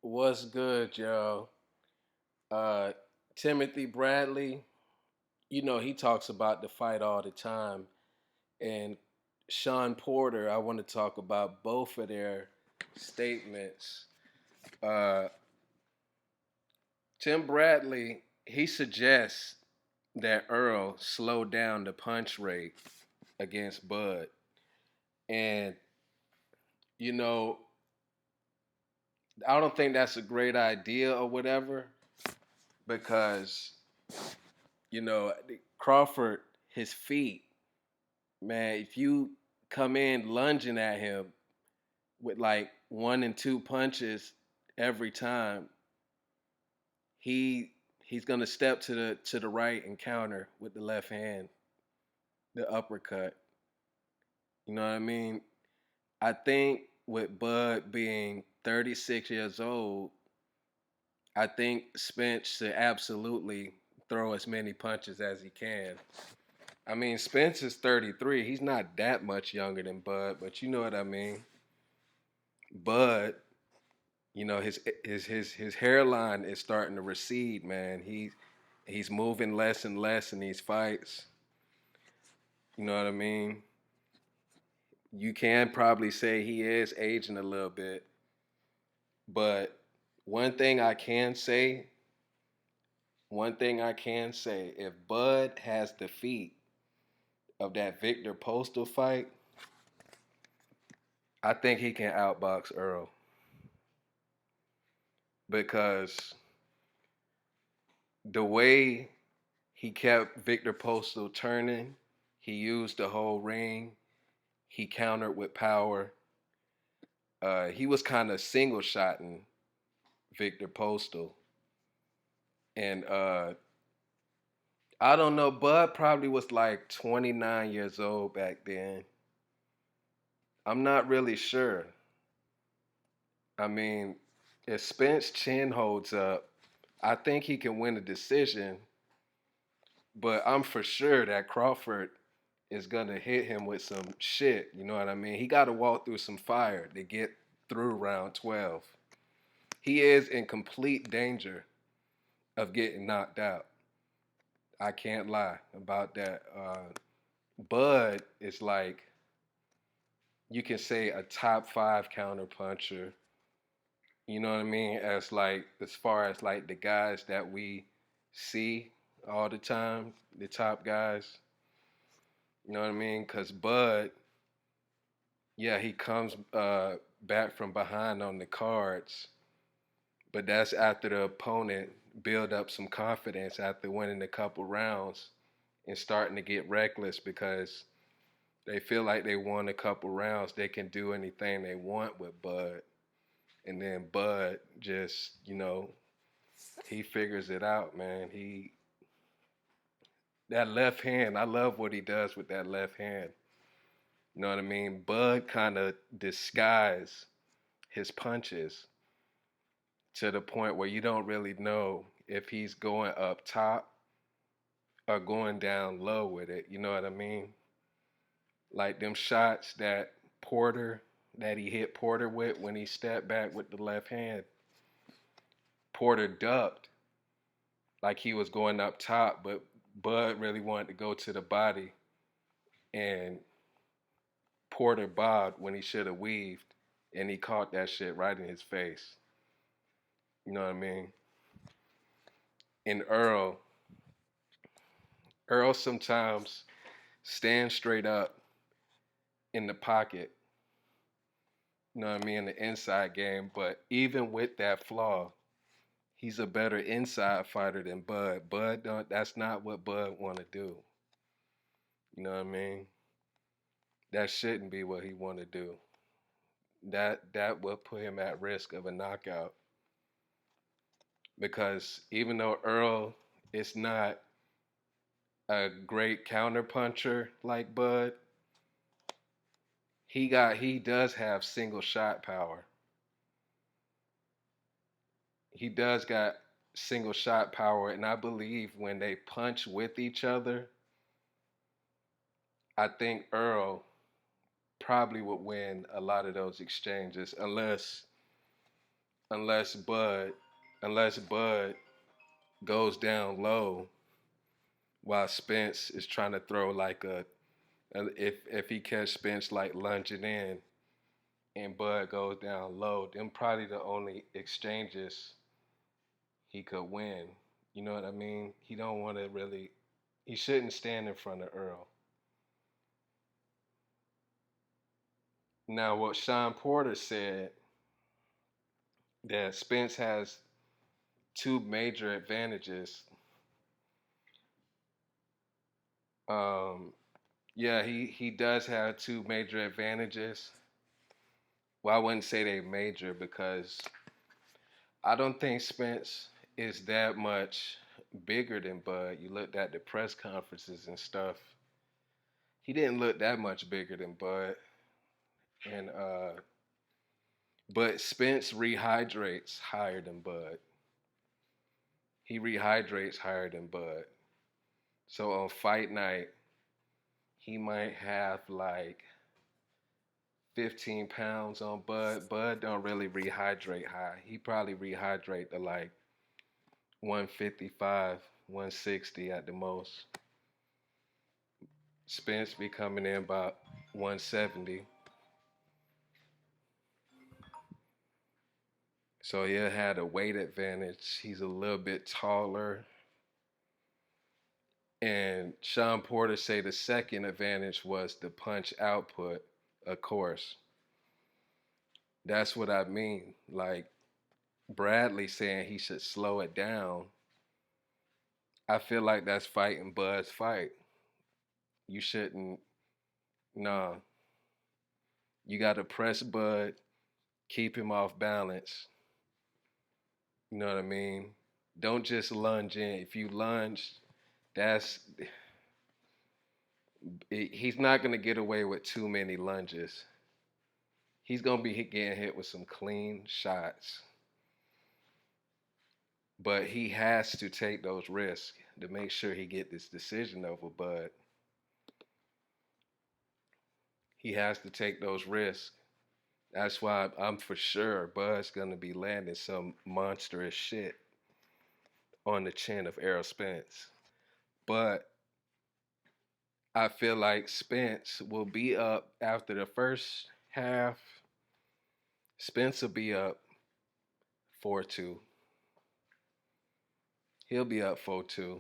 What's good, y'all? Uh, Timothy Bradley, he talks about the fight all the time. And Sean Porter, I want to talk about both of their statements. Uh, Tim Bradley, he suggests that Earl slow down the punch rate against Bud. And, you know, I don't think that's a great idea or whatever because, Crawford, his feet, man, if you come in lunging at him with like one and two punches every time, he he's gonna step to the right and counter with the left hand, the uppercut. You know what I mean? I think with Bud being 36 years old, I think Spence should absolutely throw as many punches as he can. I mean, Spence is 33. He's not that much younger than Bud, but you know what I mean. Bud, his hairline is starting to recede, man. He's moving less and less in these fights. You know what I mean? You can probably say he is aging a little bit, but one thing I can say, if Bud has the feet of that Victor Postal fight, I think he can outbox Earl because the way he kept Victor Postal turning, he used the whole ring. He countered with power. He was kind of single shotting Victor Postal. And I don't know, Bud probably was like 29 years old back then. I'm not really sure. I mean, if Spence chin holds up, I think he can win a decision, but I'm for sure that Crawford is gonna hit him with some shit. You know what I mean? He got to walk through some fire to get through round 12. He is in complete danger of getting knocked out. I can't lie about that. Bud is like, you can say, a top five counter puncher. You know what I mean? As far as like the guys that we see all the time, the top guys. You know what I mean? Cause Bud, yeah, he comes back from behind on the cards, but that's after the opponent build up some confidence after winning a couple rounds and starting to get reckless because they feel like they won a couple rounds. They can do anything they want with Bud. And then Bud just, he figures it out, man. That left hand, I love what he does with that left hand. You know what I mean? Bud kind of disguise his punches to the point where you don't really know if he's going up top or going down low with it. You know what I mean? Like them shots that he hit Porter with when he stepped back with the left hand. Porter ducked like he was going up top, but Bud really wanted to go to the body, and Porter bobbed when he should have weaved, and he caught that shit right in his face. You know what I mean? And Earl sometimes stands straight up in the pocket. You know what I mean? In the inside game, but even with that flaw, he's a better inside fighter than Bud. Bud don't. That's not what Bud want to do. You know what I mean? That shouldn't be what he want to do. That will put him at risk of a knockout because even though Earl is not a great counterpuncher like Bud, he does have single shot power. He does got single shot power, and I believe when they punch with each other, I think Earl probably would win a lot of those exchanges unless unless Bud, unless Bud goes down low while Spence is trying to throw like if he catch Spence like lunging in and Bud goes down low, then probably the only exchanges he could win. You know what I mean? He don't want to really. He shouldn't stand in front of Earl. Now, what Sean Porter said that Spence has two major advantages. Um, yeah, he does have two major advantages. Well, I wouldn't say they major because I don't think Spence is that much bigger than Bud. You looked at the press conferences and stuff. He didn't look that much bigger than Bud, and but Spence rehydrates higher than Bud. He rehydrates higher than Bud. So on fight night, he might have like 15 pounds on Bud. Bud don't really rehydrate high. He probably rehydrate to like 155, 160 at the most. Spence be coming in about 170. So he'll have a weight advantage. He's a little bit taller. And Sean Porter say the second advantage was the punch output, of course. That's what I mean. Like Bradley saying he should slow it down. I feel like that's fighting Bud's fight. You shouldn't. Nah, you got to press Bud, keep him off balance. You know what I mean? Don't just lunge in. If you lunge, that's he's not gonna get away with too many lunges. He's gonna be getting hit with some clean shots, but he has to take those risks to make sure he get this decision over Bud. He has to take those risks. That's why I'm for sure Bud's gonna be landing some monstrous shit on the chin of Errol Spence. But I feel like Spence will be up after the first half. Spence will be up 4-2. He'll be up 4-2.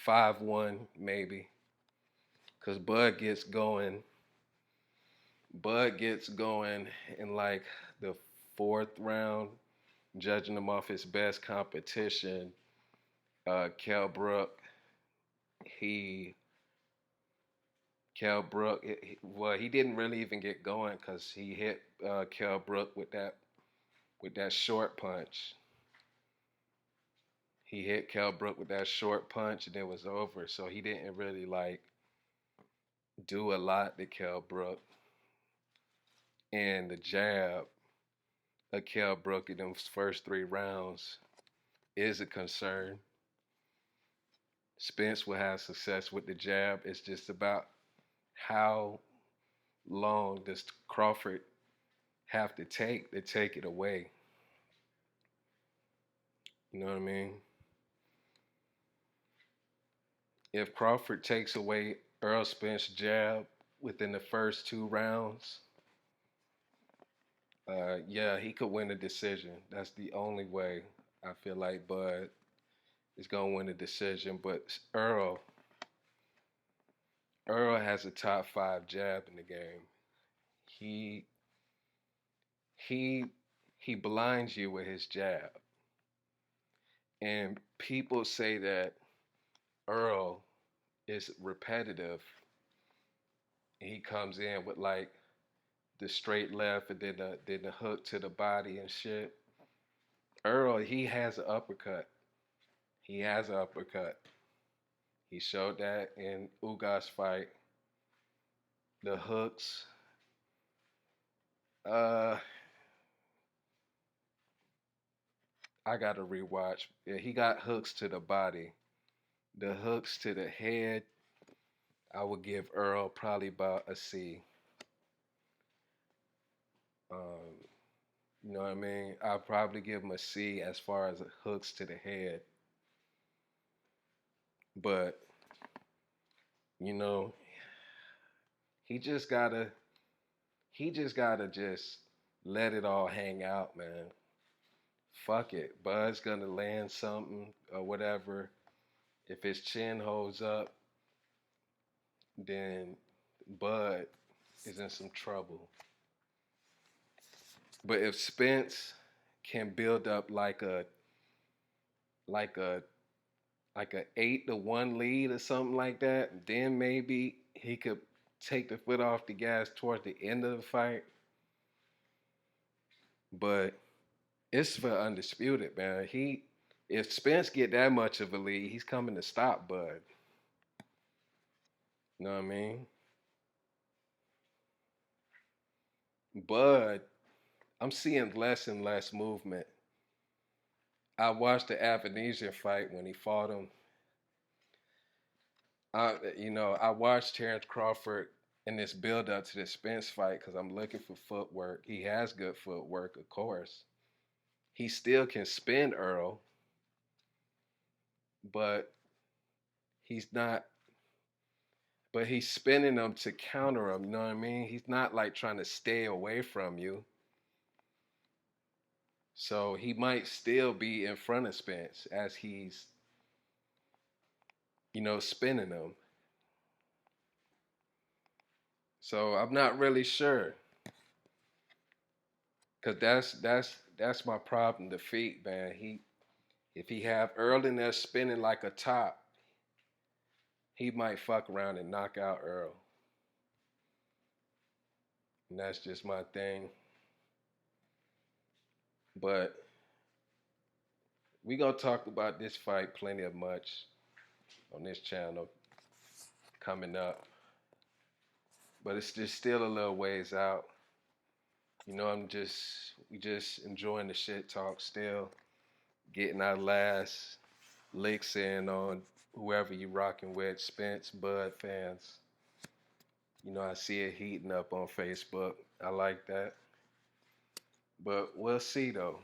5-1 maybe. Cause Bud gets going in like the fourth round, judging him off his best competition. Kell Brook, he Kell Brook, well, he didn't really even get going because he hit Kell Brook with that short punch. He hit Kell Brook with that short punch and it was over. So he didn't really like do a lot to Kell Brook. And the jab of Kell Brook in those first three rounds is a concern. Spence will have success with the jab. It's just about how long does Crawford have to take it away. You know what I mean? If Crawford takes away Errol Spence's jab within the first two rounds, yeah, he could win a decision. That's the only way I feel like Bud is gonna win a decision. But Earl has a top five jab in the game. He he he blinds you with his jab. And people say that Earl is repetitive. He comes in with like the straight left and then the hook to the body and shit. Earl, he has an uppercut. He has an uppercut. He showed that in Ugas fight. The hooks. Uh, I gotta rewatch. Yeah, he got hooks to the body. The hooks to the head. I would give Earl probably about a C. Um, You know what I mean? I'll probably give him a C as far as hooks to the head. But, you know, he just gotta he just gotta just let it all hang out, man. Fuck it. Bud's gonna land something or whatever. If his chin holds up, then Bud is in some trouble. But if Spence can build up like a like a 8-1 lead or something like that, then maybe he could take the foot off the gas towards the end of the fight. But it's for undisputed, man. He if Spence get that much of a lead, he's coming to stop Bud. You know what I mean? Bud, I'm seeing less and less movement. I watched the Avanesian fight when he fought him. I watched Terrence Crawford in this build up to the Spence fight because I'm looking for footwork. He has good footwork, of course. He still can spin Earl, but he's not. But he's spinning them to counter him. You know what I mean? He's not like trying to stay away from you. So he might still be in front of Spence as he's, spinning them. So I'm not really sure, cause that's my problem. Defeat, man. If he have Earl in there spinning like a top, he might fuck around and knock out Earl. And that's just my thing. But we gonna talk about this fight plenty of much on this channel coming up. But it's just still a little ways out. We just enjoying the shit talk still, getting our last licks in on whoever you rocking with, Spence, Bud fans. I see it heating up on Facebook. I like that. But we'll see though.